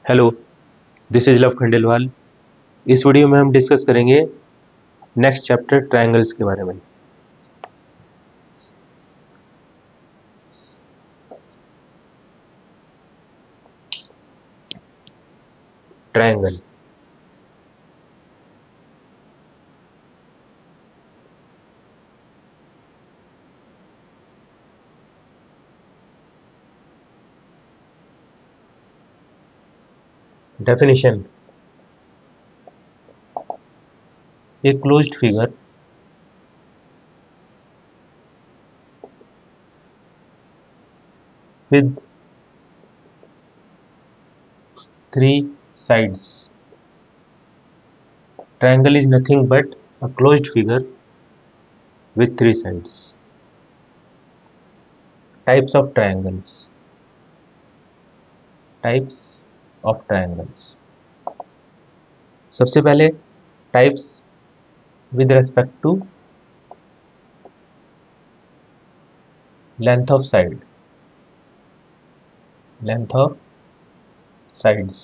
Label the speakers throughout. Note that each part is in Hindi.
Speaker 1: Hello, this is love Khandelwal. इस वीडियो में हम डिस्कस करेंगे नेक्स्ट चैप्टर ट्रायंगल्स के बारे में। Triangle definition: a closed figure with three sides. Triangle is nothing but a closed figure with three sides. Types of triangles. Types of triangles. सबसे पहले types with respect to length of side. Length of sides.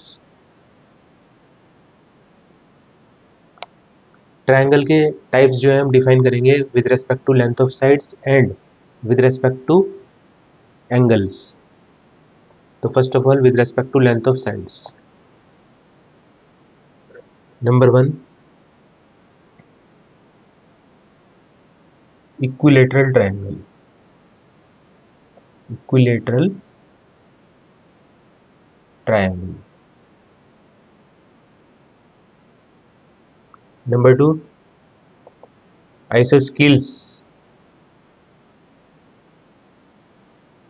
Speaker 1: Triangle के टाइप्स जो है हम डिफाइन करेंगे with respect to length of sides and with respect to angles. तो first of all with respect to length of sides, number 1 equilateral triangle. Equilateral triangle. Number 2 isosceles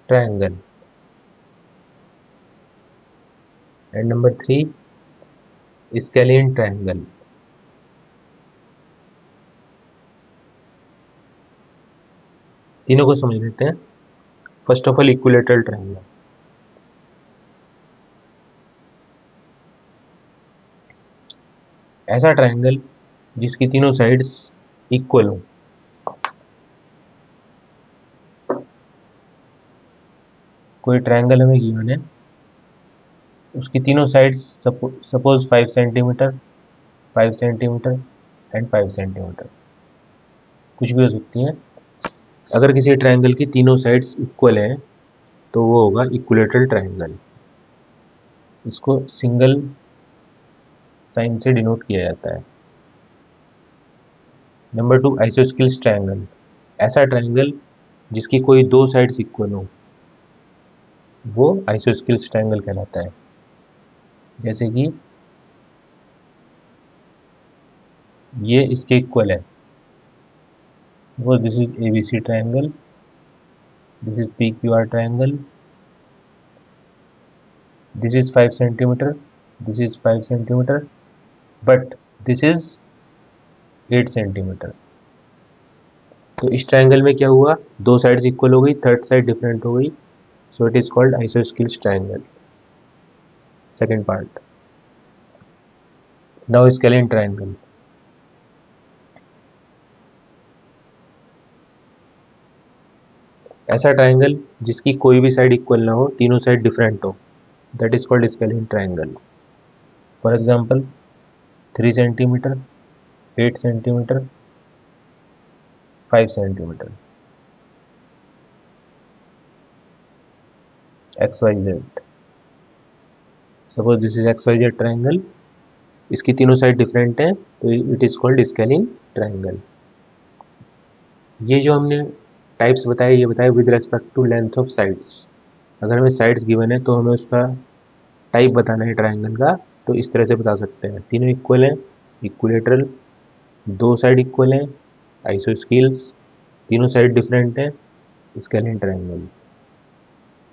Speaker 1: triangle. And number 3 scalene triangle. तीनों को समझ लेते हैं। First of all equilateral triangle. ऐसा ट्रायंगल जिसकी तीनों साइड्स इक्वल हो। कोई ट्रायंगल हमें गिवन है, उसकी तीनों sides suppose 5 centimetre, 5 centimetre and 5 centimetre, कुछ भी हो सकती हैं। अगर किसी ट्रायंगल की तीनों साइड्स इक्वल हैं तो वो होगा इक्विलेटरल ट्रायंगल। इसको सिंगल साइन से डिनोट किया जाता है। Number 2 isosceles triangle. ऐसा ट्रायंगल जिसकी कोई दो साइड्स इक्वल हो, वो आइसोस्केल्स ट्रायंगल कहलाता है। जैसे कि ये इसके इक्वल है, वो this is ABC triangle, this is PQR triangle, this is 5 centimetre, this is 5 centimetre, but this is 8 centimetre. तो इस ट्रायंगल में क्या हुआ, दो साइड्स इक्वल हो गई, थर्ड साइड डिफरेंट हो गई, so it is called isosceles triangle. Second part. Now scalene triangle. ऐसा ट्रायंगल जिसकी कोई भी साइड इक्वल ना हो, तीनों साइड डिफरेंट हो, that is called scalene triangle. For example 3 centimetre, 8 centimetre, 5 centimetre, XYZ। Suppose this is XYZ triangle, इसकी तीनों साइड डिफरेंट हैं तो it is called scalene triangle. ये जो हमने टाइप्स बताए, ये बताए with respect to length of sides. अगर हमें साइड्स गिवन है तो हमें उसका टाइप बताना है ट्रायंगल का, तो इस तरह से बता सकते हैं। तीनों इक्वल हैं, इक्विलेटरल, दो साइड इक्वल हैं, आइसोस्केल्स, तीनों साइड डिफरेंट हैं, scalene triangle.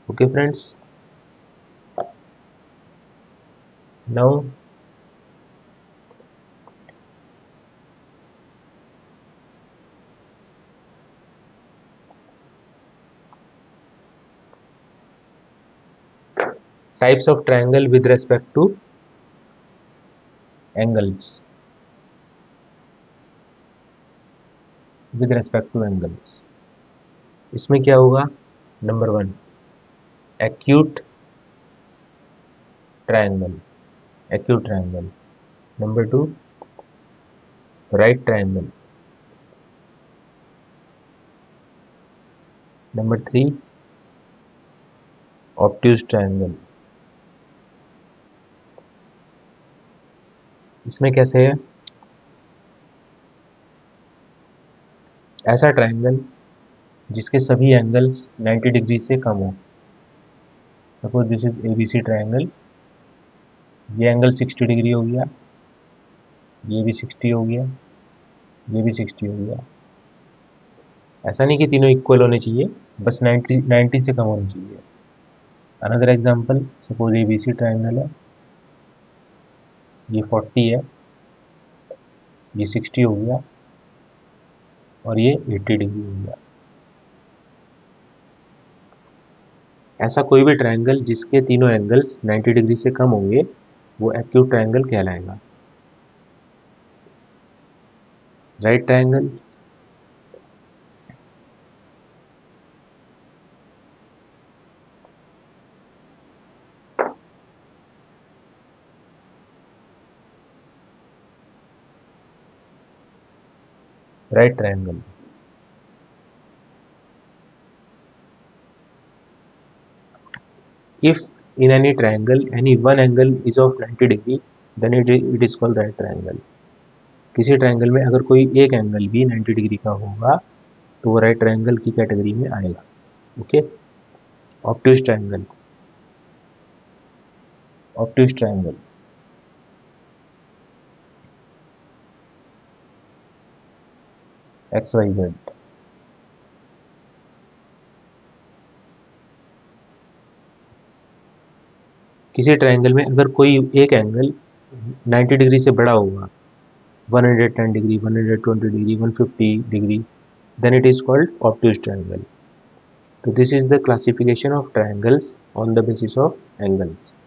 Speaker 1: Okay friends, now types of triangle with respect to angles. With respect to angles इसमें क्या होगा, number 1 acute triangle, acute triangle. Number 2, right triangle. Number 3, obtuse triangle. इसमें कैसे है? ऐसा ट्रायंगल जिसके सभी एंगल्स 90 डिग्री से कम हो. Suppose this is ABC triangle. ये एंगल 60 डिग्री हो गया, ये भी 60 हो गया, ये भी 60 हो गया. ऐसा नहीं कि तीनों इक्वल होने चाहिए, बस 90 से कम होनी चाहिए. Another example, suppose ABC triangle है, ये 40 है, ये 60 हो गया और ये 80 डिग्री हो गया. ऐसा कोई भी ट्रायंगल जिसके तीनों एंगल्स 90 डिग्री से कम होंगे वो एक्यूट ट्रायंगल कहलाएगा. Right triangle. Right triangle. If in any triangle any one angle is of 90 degree then it is called right triangle. किसी ट्रायंगल में अगर कोई एक एंगल भी 90 डिग्री का होगा तो वो राइट ट्रायंगल की कैटेगरी में आएगा. Okay. Obtuse triangle. Obtuse triangle. X Y Z. किसी ट्रायंगल में अगर कोई एक एंगल 90 डिग्री से बड़ा होगा, 110 degree, 120 degree, 150 degree, then it is called obtuse triangle. So this is the classification of triangles on the basis of angles.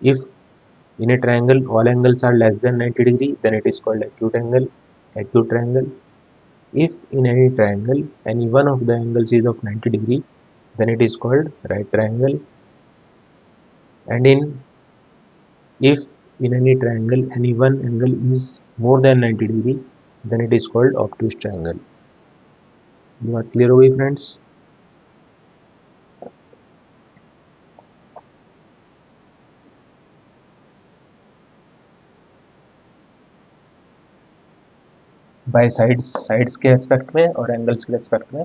Speaker 1: If in a triangle all angles are less than 90 degree then it is called acute angle, acute triangle. If in any triangle any one of the angles is of 90 degree then it is called right triangle. And if in any triangle any one angle is more than 90 degree then it is called obtuse triangle. You are clear हो गई friends? बाय साइड्स के एस्पेक्ट में और एंगल्स के एस्पेक्ट में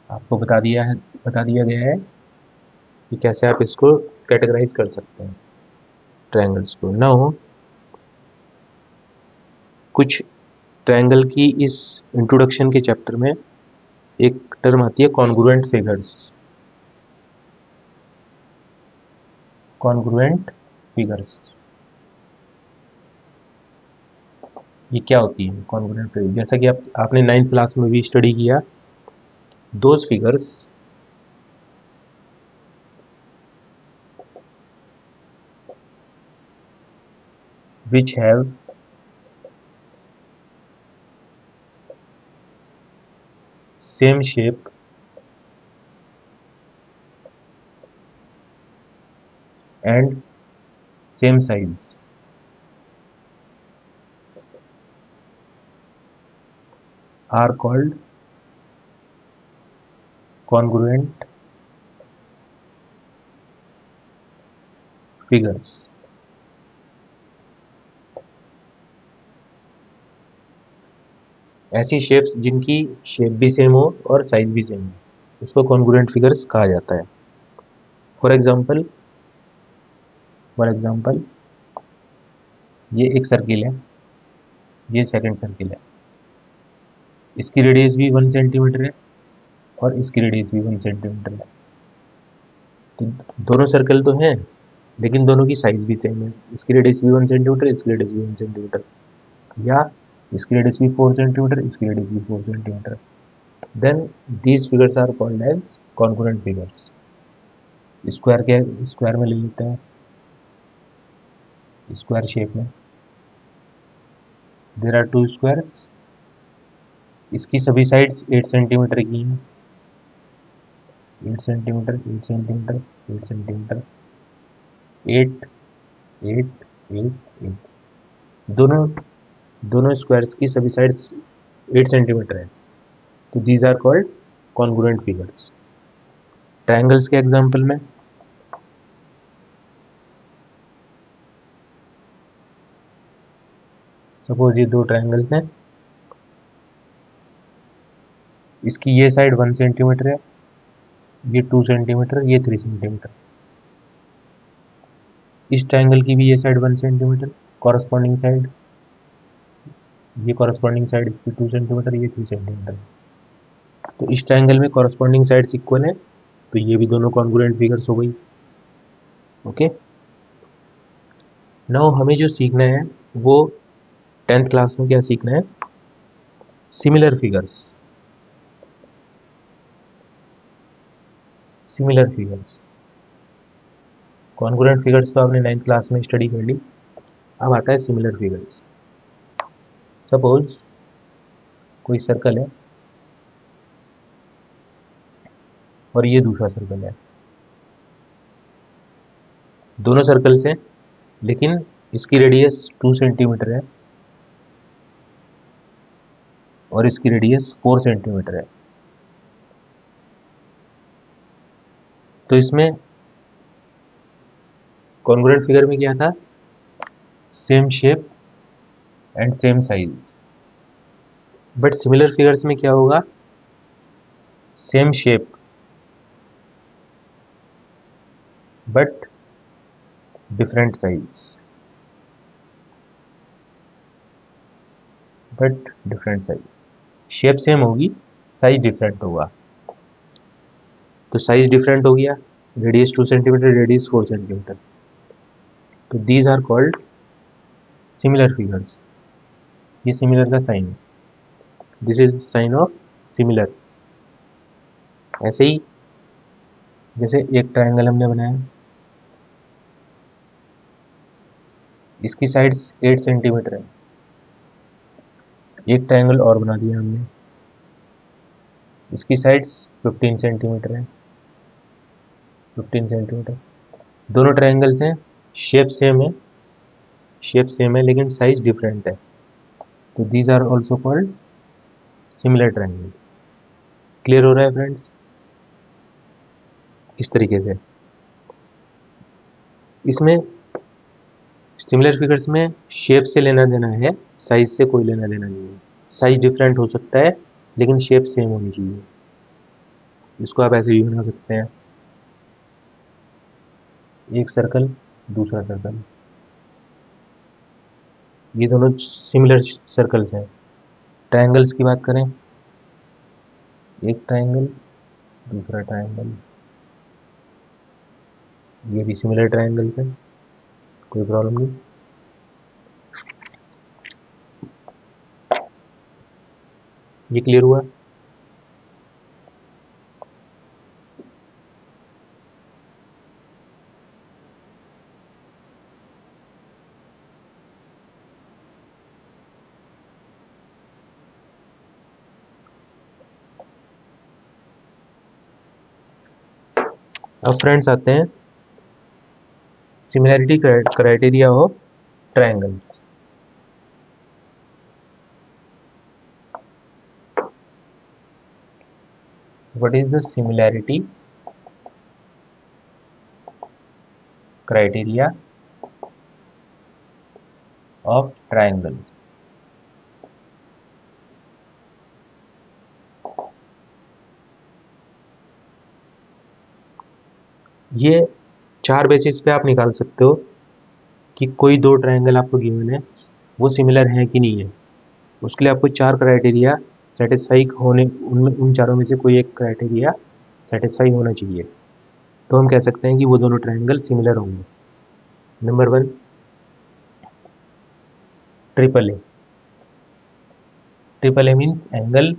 Speaker 1: आपको बता दिया गया है कि कैसे आप इसको कैटेगराइज कर सकते हैं ट्रायंगल्स को. नाउ कुछ ट्रायंगल की इस इंट्रोडक्शन के चैप्टर में एक टर्म आती है कॉन्ग्रुएंट फिगर्स. कॉन्ग्रुएंट फिगर्स ये क्या होती है? कॉन्ग्रुएंट फिगर जैसा कि आपने 9th क्लास में भी स्टडी किया. Those figures which have same shape and same size are called congruent figures. ऐसी शेप्स जिनकी शेप भी सेम हो और साइज भी सेम हो उसको कॉन्ग्रुएंट फिगर्स कहा जाता है. फॉर एग्जांपल ये एक सर्किल है, ये सेकंड सर्किल है. इसकी रेडियस भी 1 सेंटीमीटर है और इसकी रेडियस भी 1 सेंटीमीटर है. तो दोनों सर्कल तो हैं लेकिन दोनों की साइज भी सेम है. इसकी रेडियस भी 1 सेंटीमीटर, इसकी रेडियस भी 1 सेंटीमीटर, या इसकी रेडियस भी 4 सेंटीमीटर, इसकी रेडियस भी 4 centimetre. Then these figures are called as congruent figures. Square में ले लेते हैं, स्क्वायर शेप में देर आर 2 स्क्वायर्स. इसकी सभी साइड्स 8 सेंटीमीटर की हैं. 8 सेंटीमीटर, 8 सेंटीमीटर, 8 सेंटीमीटर, 8 8 8 8, दोनों दोनों स्क्वायर्स की सभी साइड्स 8 सेंटीमीटर है, तो these are called congruent figures. Triangles के एग्जांपल में सपोज ये दो ट्रायंगल्स हैं, इसकी ये साइड 1 सेंटीमीटर है, ये 2 सेंटीमीटर, ये 3 सेंटीमीटर। इस ट्रायंगल की भी ये साइड 1 सेंटीमीटर, कॉरस्पॉन्डिंग साइड, ये कॉरस्पॉन्डिंग साइड इसकी 2 सेंटीमीटर, ये 3 सेंटीमीटर। तो इस ट्रायंगल में कॉरस्पॉन्डिंग साइड्स इक्वल है, तो ये भी दोनों कॉन्ग्रुएंट फिगर्स हो गई। ओके, नाउ हमें जो सीखना है वो 10th क्लास में क्या सीखना है, similar figures. Similar figures, congruent figures तो आपने 9th क्लास में स्टडी कर ली, अब आता है सिमिलर फिगर्स। सपोज कोई सर्कल है और ये दूसरा सर्कल है, दोनों सर्कल्स हैं, लेकिन इसकी रेडियस 2 सेंटीमीटर है और इसकी रेडियस 4 सेंटीमीटर है। तो इसमें कॉन्ग्रुएंट फिगर में क्या था, same shape and same size. But similar figures में क्या होगा, same shape but different size, but different size. Shape same होगी, साइज डिफरेंट होगा। तो साइज डिफरेंट हो गया, रेडियस 2 सेंटीमीटर, रेडियस 4 सेंटीमीटर, तो these are called similar figures. ये सिमिलर का साइन है, this is sign of similar. ऐसे ही जैसे एक ट्रायंगल हमने बनाया, इसकी साइड्स 8 सेंटीमीटर है, एक ट्रायंगल और बना दिया हमने, इसकी साइड्स 15 सेंटीमीटर है, 15 सेंटीमीटर। दोनों ट्रायंगल्स हैं, शेप सेम है, शेप सेम है लेकिन साइज डिफरेंट है, तो these are also called similar triangles. Clear हो रहा है फ्रेंड्स? इस तरीके से इसमें सिमिलर फिगर्स में शेप से लेना देना है, साइज से कोई लेना देना नहीं है। साइज डिफरेंट हो सकता है लेकिन शेप सेम होनी चाहिए। इसको आप ऐसे भी बना सकते हैं, एक सर्कल दूसरा सर्कल, ये दोनों सिमिलर सर्कल्स हैं। ट्रायंगल्स की बात करें, एक ट्रायंगल दूसरा ट्रायंगल, ये भी सिमिलर ट्रायंगल्स हैं, कोई प्रॉब्लम नहीं। ये क्लियर हुआ? अब फ्रेंड्स आते हैं similarity criteria of triangles. What is the similarity criteria of triangles? ये 4 बेसिस पे आप निकाल सकते हो कि कोई दो ट्रायंगल आपको गिवन है वो सिमिलर है कि नहीं है। उसके लिए आपको 4 क्राइटेरिया सेटिस्फाई होने, उनमें उन चारों में से कोई एक क्राइटेरिया सेटिस्फाई होना चाहिए, तो हम कह सकते हैं कि वो दोनों ट्रायंगल सिमिलर होंगे। Number 1, triple A. Triple A means angle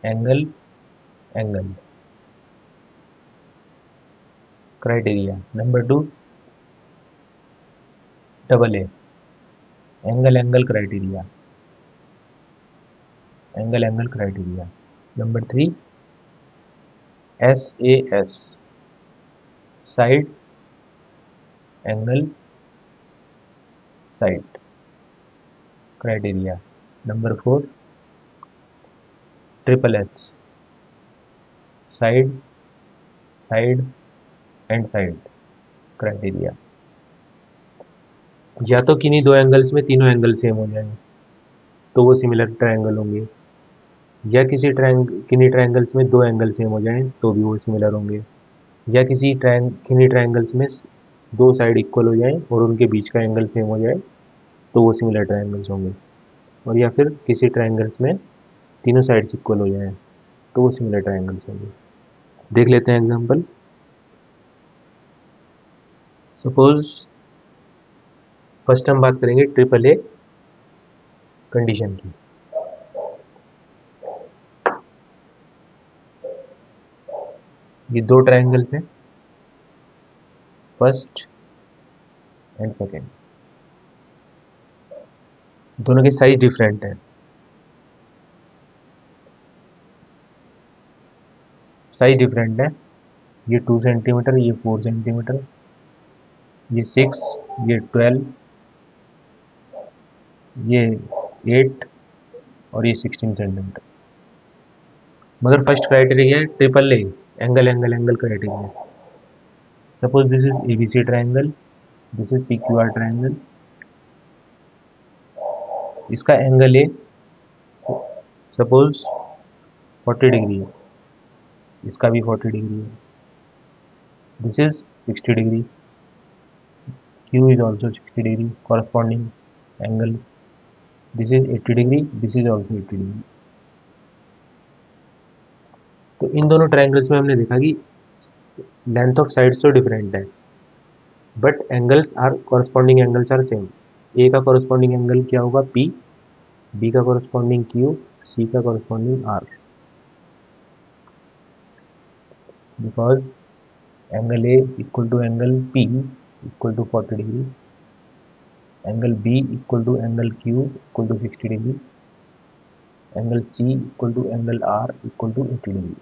Speaker 1: angle angle criteria. Number 2, double A, angle angle criteria, angle angle criteria. Number 3, S A S, side angle side criteria. Number 4 triple S, side side and side criteria. या तो किन्हीं दो एंगल्स में तीनों एंगल सेम हो जाएं तो वो सिमिलर ट्रायंगल होंगे, या किन्हीं ट्रायंगल्स में दो एंगल सेम हो जाएं तो भी वो सिमिलर होंगे, या किन्हीं ट्रायंगल्स में दो साइड इक्वल हो जाएं और उनके बीच का एंगल सेम हो जाए तो वो सिमिलर ट्रायंगल्स होंगे, और या फिर किसी ट्रायंगल्स में तीनों साइड्स इक्वल हो जाएं तो वो सिमिलर ट्रायंगल्स होंगे। देख लेते हैं एग्जांपल। सपोज फर्स्ट हम बात करेंगे ट्रिपल ए कंडीशन की। ये दो ट्रायंगल्स हैं, फर्स्ट एंड सेकेंड, दोनों के साइज डिफरेंट है। साइज डिफरेंट है, ये 2 सेंटीमीटर, ये 4 सेंटीमीटर, ये 6, ये 12, ये 8 और ये 16 सेंटीमीटर। मगर फर्स्ट क्राइटेरिया है triple A, angle angle angle criteria. Suppose this is ABC triangle, this is PQR triangle. इसका एंगल ए सपोज 40 डिग्री है, इसका भी 40 डिग्री है, this is 60 degree, Q is also 60 degree corresponding angle, this is 80 degree, this is also 80 degree. तो इन दोनों ट्रायंगल्स में हमने देखा कि लेंथ ऑफ साइड्स तो डिफरेंट है but angles are corresponding angles are same. A का कॉरस्पॉन्डिंग एंगल क्या होगा पी, बी का कॉरस्पॉन्डिंग क्यू, सी का corresponding R, because angle A equal to angle P equal to 40 degree, angle B equal to angle Q equal to 60 degree, angle C equal to angle R equal to 80 degree.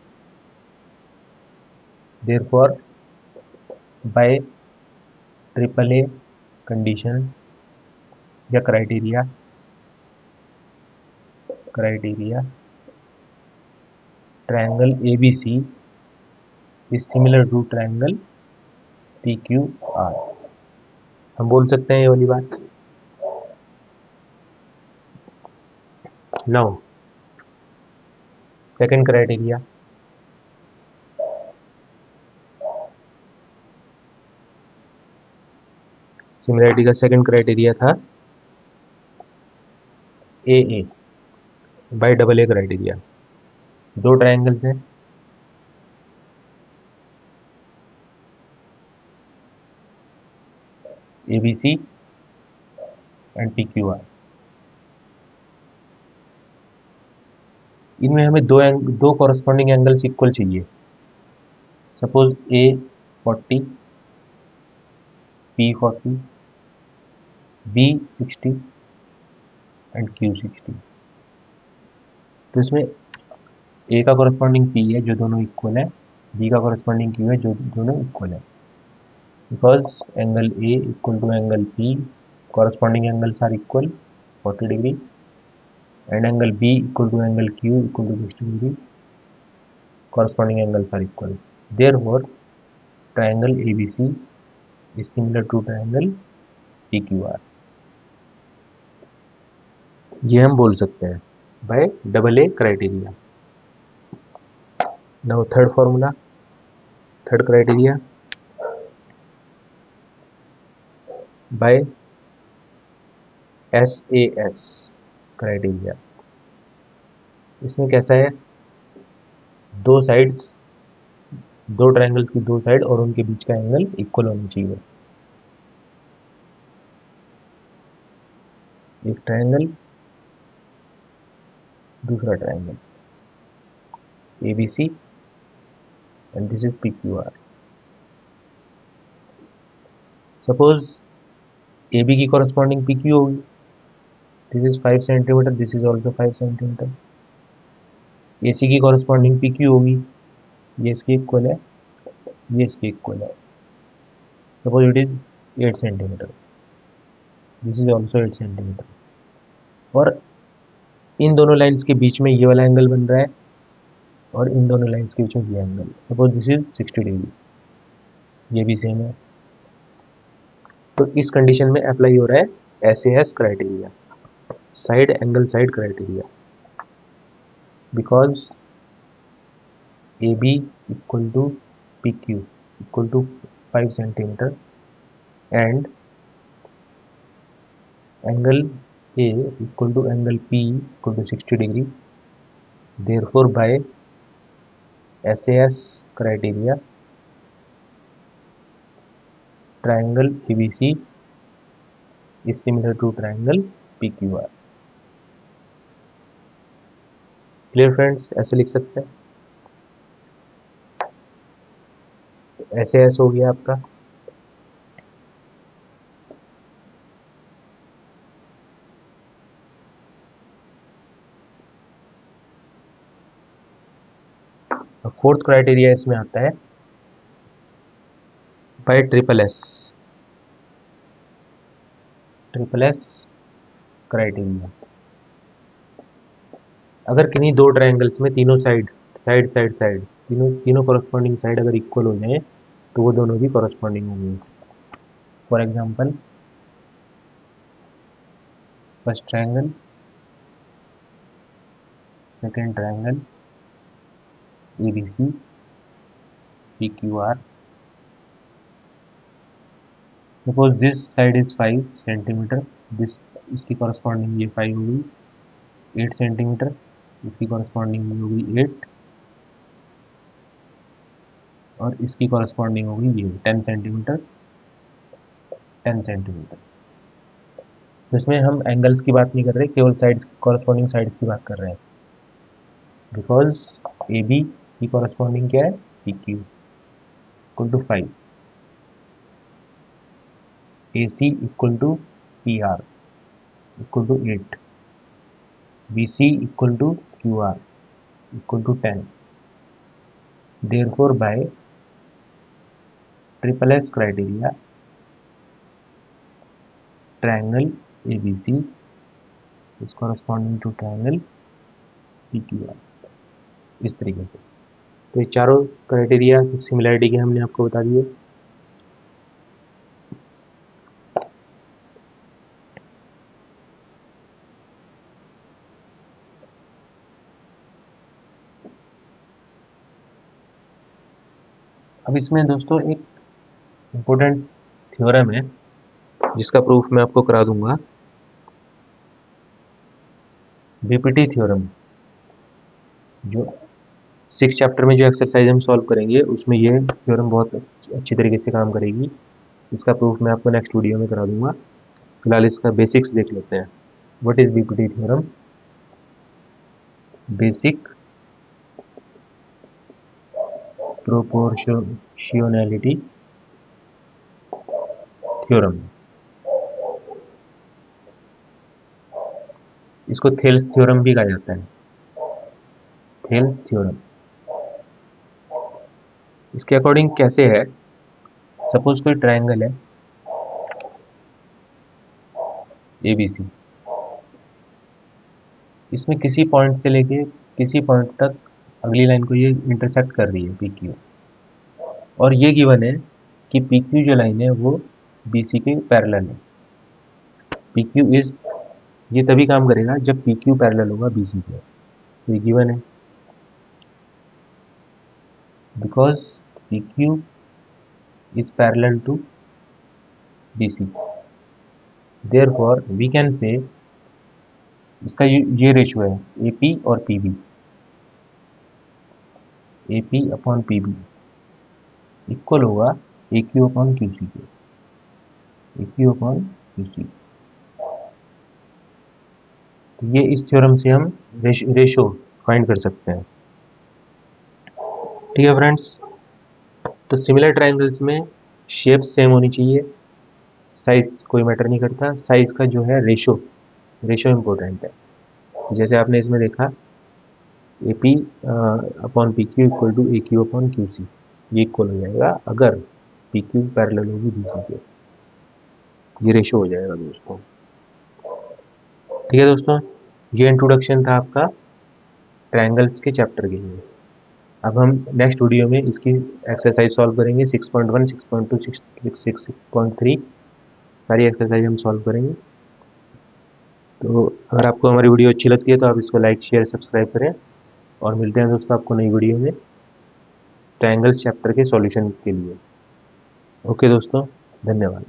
Speaker 1: Therefore by triple A condition या criteria triangle ABC is similar to triangle PQR। हम बोल सकते हैं ये वाली बात। नाउ सेकंड क्राइटेरिया, सिमिलरिटी का सेकंड क्राइटेरिया था AA bye double A criteria. दो ट्रायंगल्स हैं, ABC एंड PQR। इनमें हमें दो कॉरस्पॉन्डिंग एंगल्स इक्वल चाहिए। Suppose A 40, P 40, B 60 and Q 60। तो इसमें A का कॉरस्पॉन्डिंग P है जो दोनों इक्वल है, B का कॉरस्पॉन्डिंग Q है जो दोनों इक्वल है, because angle A equal to angle P, corresponding angles are equal 40 degree, and angle B equal to angle Q equal to 60 degree, corresponding angles are equal. Therefore triangle ABC is similar to triangle PQR। ये हम बोल सकते हैं bye double A criteria. Now third formula, third criteria bye SAS criteria. इसमें कैसा है, दो साइड्स, दो ट्रायंगल्स की दो साइड और उनके बीच का एंगल इक्वल होना चाहिए। एक ट्रायंगल दूसरा triangle ABC and this is PQR। Suppose AB की कॉरस्पॉन्डिंग PQ होगी, this is 5 centimetre, this is also 5 centimetre. AC की कॉरस्पॉन्डिंग PQ होगी, ये इसके इक्वल है, ये इसके इक्वल है। Suppose it is 8 centimetre, this is also 8 centimetre. और इन दोनों लाइन्स के बीच में ये वाला एंगल बन रहा है और इन दोनों लाइन्स के बीच में ये angle, suppose this is 60 degree, ये भी सेम है। तो इस कंडीशन में अप्लाई हो रहा है SAS criteria, side angle side criteria, because AB equal to PQ equal to 5 centimetre and angle A equal to angle P equal to 60 degree. Therefore, by SAS criteria, triangle ABC is similar to triangle PQR. Clear friends, ऐसे लिख सकते हैं। SAS हो गया आपका। फोर्थ क्राइटेरिया इसमें आता है बाय ट्रिपल एस क्राइटेरिया। अगर किन्हीं दो ट्रायंगल्स में तीनों साइड तीनों तीनों कॉरस्पॉन्डिंग साइड अगर इक्वल हो जाए तो वो दोनों भी कॉरस्पॉन्डिंग होंगे। For example, first triangle, second triangle ABC PQR। Suppose this side is 5 centimetre, this इसकी कॉरस्पॉन्डिंग ये 5 होगी 8 सेंटीमीटर, इसकी कॉरस्पॉन्डिंग होगी 8 और इसकी कॉरस्पॉन्डिंग होगी ये 10 सेंटीमीटर 10 सेंटीमीटर। तो इसमें हम एंगल्स की बात नहीं कर रहे, केवल साइड्स कॉरस्पॉन्डिंग साइड्स की बात कर रहे हैं, बिकॉज AB की कॉरस्पॉन्डिंग क्या है PQ equal to 5, AC equal to PR equal to 8, BC equal to QR equal to 10। Therefore, by triple S criteria, triangle ABC is corresponding to triangle PQR, इस तरीके से। तो ये चारों क्राइटेरिया सिमिलैरिटी के हमने आपको बता दिए। अब इसमें दोस्तों एक इम्पोर्टेंट थ्योरम है जिसका प्रूफ मैं आपको करा दूंगा, बीपीटी थ्योरम। जो 6 चैप्टर में जो एक्सरसाइज हम सॉल्व करेंगे उसमें ये थ्योरम बहुत अच्छी तरीके से काम करेगी। इसका प्रूफ मैं आपको नेक्स्ट वीडियो में करा दूंगा। फिलहाल इसका बेसिक्स देख लेते हैं। What is BPT theorem? Basic proportionality theorem, इसको थेल्स थ्योरम भी कहा जाता है, थेल्स थ्योरम। इसके अकॉर्डिंग कैसे है, सपोज कोई ट्रायंगल है ABC, इसमें किसी पॉइंट से लेके किसी पॉइंट तक अगली लाइन को ये इंटरसेक्ट कर रही है PQ, और ये गिवन है कि PQ जो लाइन है वो BC के पैरेलल है। PQ इज, ये तभी काम करेगा जब PQ पैरेलल होगा BC के, तो ये गिवन है। Because PQ is parallel to BC, therefore we can say, इसका ये रेशियो है AP और PB, AP upon PB equal होगा AQ अपॉन QC के, AQ अपॉन QC। तो ये इस थ्योरम से हम रेशियो फाइंड कर सकते हैं। ठीक है फ्रेंड्स, तो सिमिलर ट्रायंगल्स में शेप सेम होनी चाहिए, साइज कोई मैटर नहीं करता, साइज का जो है रेशियो इम्पोर्टेंट है। जैसे आपने इसमें देखा AP upon PQ equal to AQ upon QC, ये इक्वल हो जाएगा अगर PQ पैरेलल होगी BC के। ये रेशो हो जाएगा दोस्तों। ठीक है दोस्तों, ये इंट्रोडक्शन था आपका ट्रायंगल्स के चैप्टर के लिए। अब हम नेक्स्ट वीडियो में इसकी एक्सरसाइज सॉल्व करेंगे 6.1, 6.2, 6.3 सारी एक्सरसाइज हम सॉल्व करेंगे। तो अगर आपको हमारी वीडियो अच्छी लगती है तो आप इसको लाइक शेयर सब्सक्राइब करें, और मिलते हैं दोस्तों आपको नई वीडियो में ट्रायंगल्स चैप्टर के सॉल्यूशन के लिए। ओके दोस्तों, धन्यवाद।